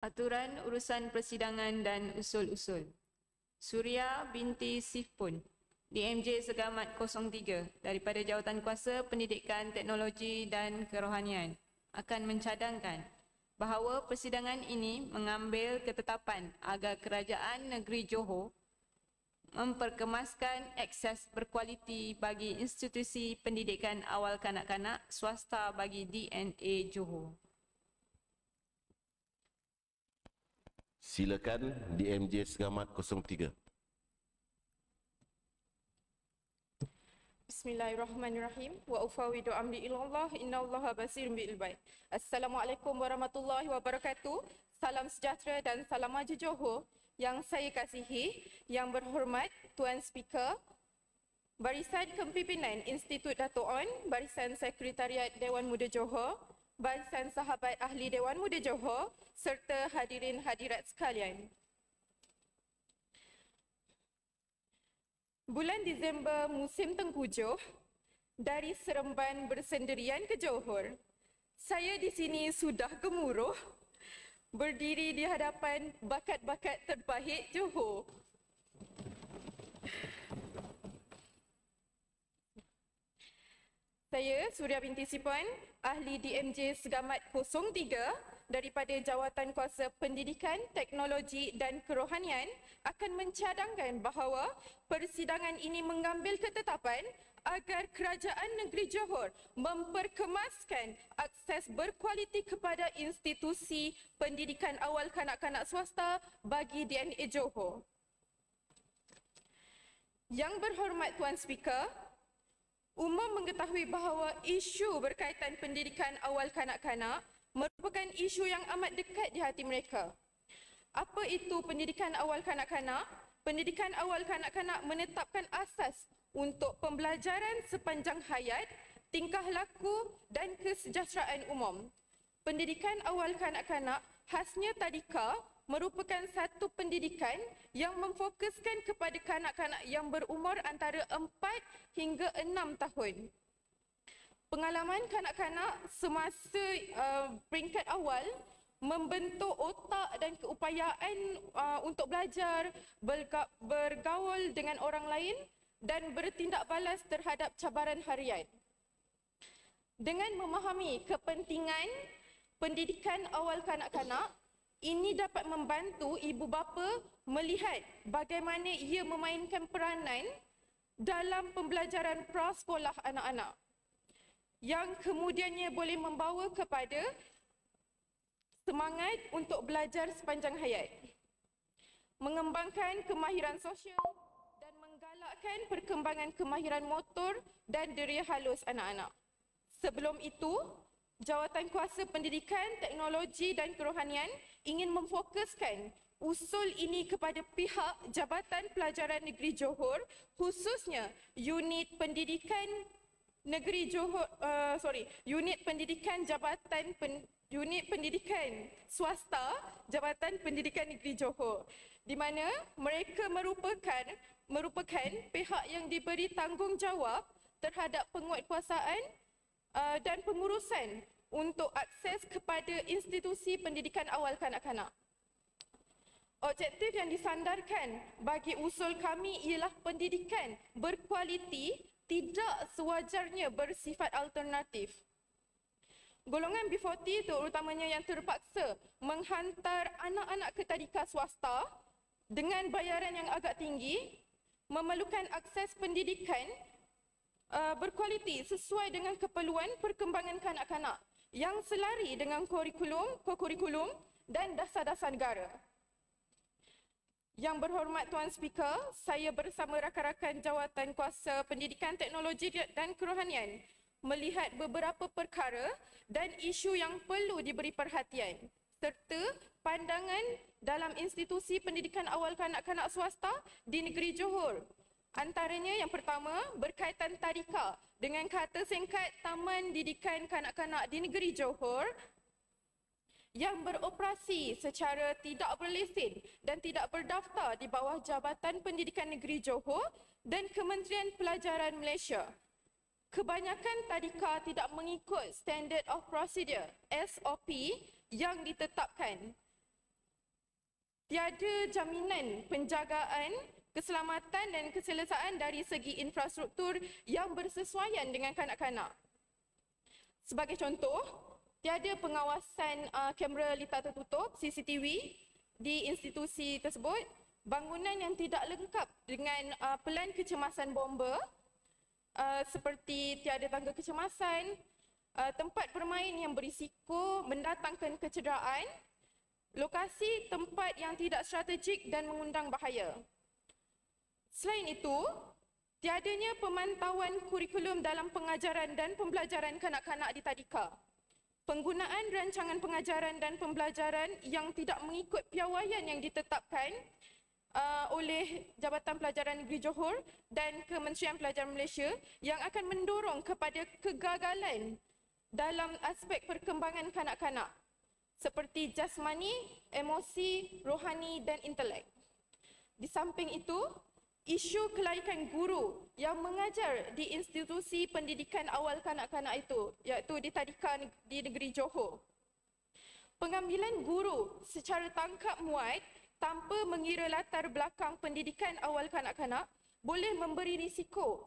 Aturan Urusan Persidangan dan Usul-Usul. Suria binti Sifpun, DMJ Segamat 03 daripada Jawatankuasa Pendidikan, Teknologi dan Kerohanian akan mencadangkan bahawa persidangan ini mengambil ketetapan agar Kerajaan Negeri Johor memperkemaskan akses berkualiti bagi institusi pendidikan awal kanak-kanak swasta bagi DNA Johor. Silakan DMJ Segamat 03. Bismillahirrahmanirrahim. Wa ufawidu amri ilallah innallaha basirun bil ibad. Assalamualaikum warahmatullahi wabarakatuh. Salam sejahtera dan salam maju Johor yang saya kasihi, yang berhormat Tuan Speaker, Barisan Kepimpinan Institut Dato' On, Barisan Sekretariat Dewan Muda Johor, Barisan Sahabat Ahli Dewan Muda Johor serta hadirin hadirat sekalian. Bulan Disember musim tengkujuh, dari Seremban bersendirian ke Johor, saya di sini sudah gemuruh berdiri di hadapan bakat-bakat terbaik Johor. Saya, Suria binti Sifpun, ahli DMJ Segamat 03 daripada Jawatankuasa Pendidikan, Teknologi dan Kerohanian akan mencadangkan bahawa persidangan ini mengambil ketetapan agar Kerajaan Negeri Johor memperkemaskan akses berkualiti kepada institusi pendidikan awal kanak-kanak swasta bagi DNA Johor. Yang berhormat Tuan Speaker, umum mengetahui bahawa isu berkaitan pendidikan awal kanak-kanak merupakan isu yang amat dekat di hati mereka. Apa itu pendidikan awal kanak-kanak? Pendidikan awal kanak-kanak menetapkan asas untuk pembelajaran sepanjang hayat, tingkah laku dan kesejahteraan umum. Pendidikan awal kanak-kanak khasnya tadika merupakan satu pendidikan yang memfokuskan kepada kanak-kanak yang berumur antara 4 hingga 6 tahun. Pengalaman kanak-kanak semasa peringkat awal membentuk otak dan keupayaan untuk belajar, bergaul dengan orang lain dan bertindak balas terhadap cabaran harian. Dengan memahami kepentingan pendidikan awal kanak-kanak, ini dapat membantu ibu bapa melihat bagaimana ia memainkan peranan dalam pembelajaran prasekolah anak-anak yang kemudiannya boleh membawa kepada semangat untuk belajar sepanjang hayat, mengembangkan kemahiran sosial dan menggalakkan perkembangan kemahiran motor dan deria halus anak-anak. Sebelum itu, Jawatankuasa Pendidikan, Teknologi dan Kerohanian ingin memfokuskan usul ini kepada pihak Jabatan Pelajaran Negeri Johor, khususnya Unit Pendidikan Negeri Johor, Unit Pendidikan Unit Pendidikan Swasta Jabatan Pendidikan Negeri Johor, di mana mereka merupakan pihak yang diberi tanggungjawab terhadap penguatkuasaan dan pengurusan untuk akses kepada institusi pendidikan awal kanak-kanak. Objektif yang disandarkan bagi usul kami ialah pendidikan berkualiti tidak sewajarnya bersifat alternatif. Golongan B40 terutamanya yang terpaksa menghantar anak-anak ke tadika swasta dengan bayaran yang agak tinggi memerlukan akses pendidikan berkualiti sesuai dengan keperluan perkembangan kanak-kanak yang selari dengan kurikulum dan dasar-dasar negara. Yang berhormat Tuan Speaker, saya bersama rakan-rakan Jawatankuasa Pendidikan, Teknologi dan Kerohanian melihat beberapa perkara dan isu yang perlu diberi perhatian serta pandangan dalam institusi pendidikan awal kanak-kanak swasta di negeri Johor. Antaranya yang pertama berkaitan tadika dengan kata singkat Taman Didikan Kanak-kanak di Negeri Johor yang beroperasi secara tidak berlesen dan tidak berdaftar di bawah Jabatan Pendidikan Negeri Johor dan Kementerian Pelajaran Malaysia. Kebanyakan tadika tidak mengikut Standard of Procedure (SOP) yang ditetapkan. tiada jaminan penjagaan keselamatan dan keselesaan dari segi infrastruktur yang bersesuaian dengan kanak-kanak. Sebagai contoh, tiada pengawasan kamera litar tertutup CCTV di institusi tersebut, bangunan yang tidak lengkap dengan pelan kecemasan bomba seperti tiada tangga kecemasan, tempat bermain yang berisiko mendatangkan kecederaan, lokasi tempat yang tidak strategik dan mengundang bahaya. Selain itu, tiadanya pemantauan kurikulum dalam pengajaran dan pembelajaran kanak-kanak di tadika. Penggunaan rancangan pengajaran dan pembelajaran yang tidak mengikut piawaian yang ditetapkan oleh Jabatan Pelajaran Negeri Johor dan Kementerian Pelajaran Malaysia yang akan mendorong kepada kegagalan dalam aspek perkembangan kanak-kanak seperti jasmani, emosi, rohani dan intelek. Di samping itu, isu kelaikan guru yang mengajar di institusi pendidikan awal kanak-kanak itu, iaitu di tadika di negeri Johor. Pengambilan guru secara tangkap muat tanpa mengira latar belakang pendidikan awal kanak-kanak boleh memberi risiko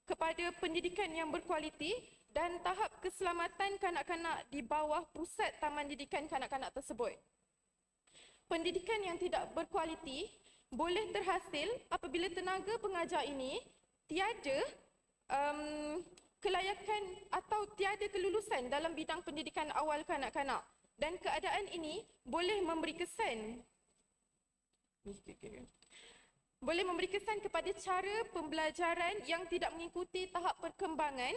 kepada pendidikan yang berkualiti dan tahap keselamatan kanak-kanak di bawah pusat taman didikan kanak-kanak tersebut. Pendidikan yang tidak berkualiti boleh terhasil apabila tenaga pengajar ini tiada kelayakan atau tiada kelulusan dalam bidang pendidikan awal kanak-kanak, dan keadaan ini boleh memberi kesan kepada cara pembelajaran yang tidak mengikuti tahap perkembangan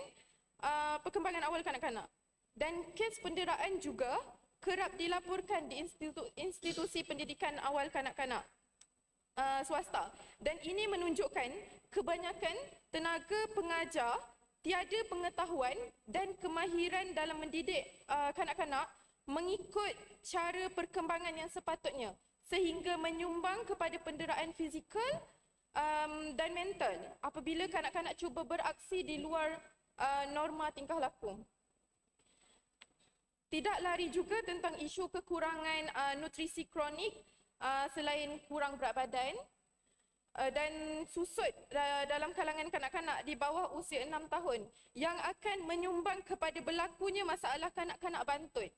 awal kanak-kanak. Dan kes penderaan juga kerap dilaporkan di institusi pendidikan awal kanak-kanak swasta, dan ini menunjukkan kebanyakan tenaga pengajar tiada pengetahuan dan kemahiran dalam mendidik kanak-kanak mengikut cara perkembangan yang sepatutnya, sehingga menyumbang kepada penderaan fizikal dan mental apabila kanak-kanak cuba beraksi di luar norma tingkah laku. Tidak lari juga tentang isu kekurangan nutrisi kronik selain kurang berat badan dan susut dalam kalangan kanak-kanak di bawah usia 6 tahun yang akan menyumbang kepada berlakunya masalah kanak-kanak bantut.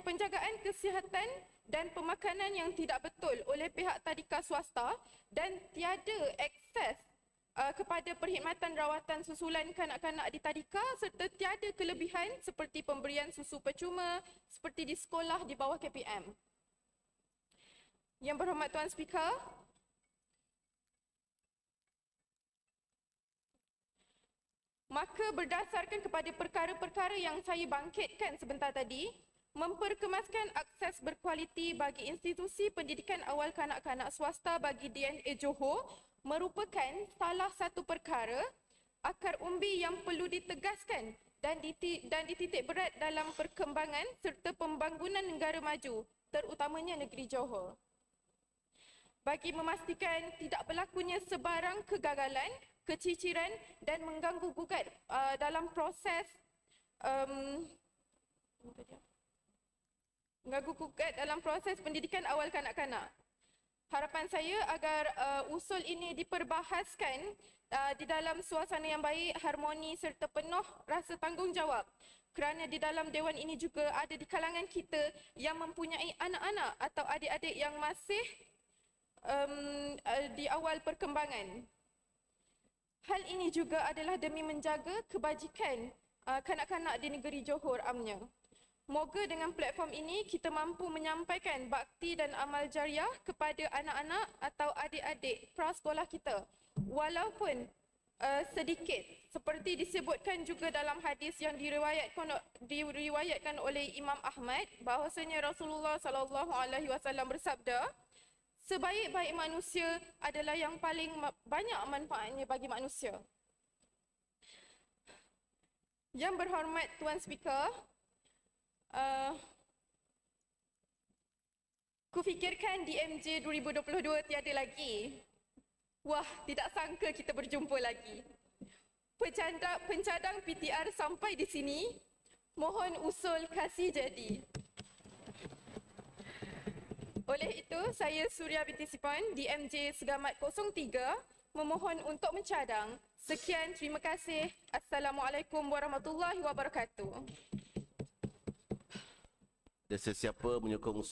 Penjagaan kesihatan dan pemakanan yang tidak betul oleh pihak tadika swasta dan tiada akses kepada perkhidmatan rawatan susulan kanak-kanak di tadika serta tiada kelebihan seperti pemberian susu percuma seperti di sekolah di bawah KPM. Yang berhormat Tuan Speaker, maka berdasarkan kepada perkara-perkara yang saya bangkitkan sebentar tadi, memperkemaskan akses berkualiti bagi institusi pendidikan awal kanak-kanak swasta bagi DNA Johor merupakan salah satu perkara akar umbi yang perlu ditegaskan dan dititik berat dalam perkembangan serta pembangunan negara maju, terutamanya negeri Johor. Bagi memastikan tidak berlakunya sebarang kegagalan, keciciran dan mengganggu gugat dalam proses pendidikan awal kanak-kanak. Harapan saya agar usul ini diperbahaskan di dalam suasana yang baik, harmoni serta penuh rasa tanggungjawab. Kerana di dalam dewan ini juga ada di kalangan kita yang mempunyai anak-anak atau adik-adik yang masih di awal perkembangan. Hal ini juga adalah demi menjaga kebajikan kanak-kanak di negeri Johor amnya. Moga dengan platform ini kita mampu menyampaikan bakti dan amal jariah kepada anak-anak atau adik-adik prasekolah kita. Walaupun sedikit, seperti disebutkan juga dalam hadis yang diriwayatkan oleh Imam Ahmad, bahawasanya Rasulullah SAW bersabda, sebaik-baik manusia adalah yang paling banyak manfaatnya bagi manusia. Yang berhormat Tuan Speaker, kufikirkan DMJ 2022 tiada lagi. Wah, tidak sangka kita berjumpa lagi. Pencadang PTR sampai di sini. Mohon usul kasih jadi. Oleh itu, saya Suria binti Sipon, DMJ Segamat 03, memohon untuk mencadang. Sekian, terima kasih. Assalamualaikum warahmatullahi wabarakatuh. Dan sesiapa menyokong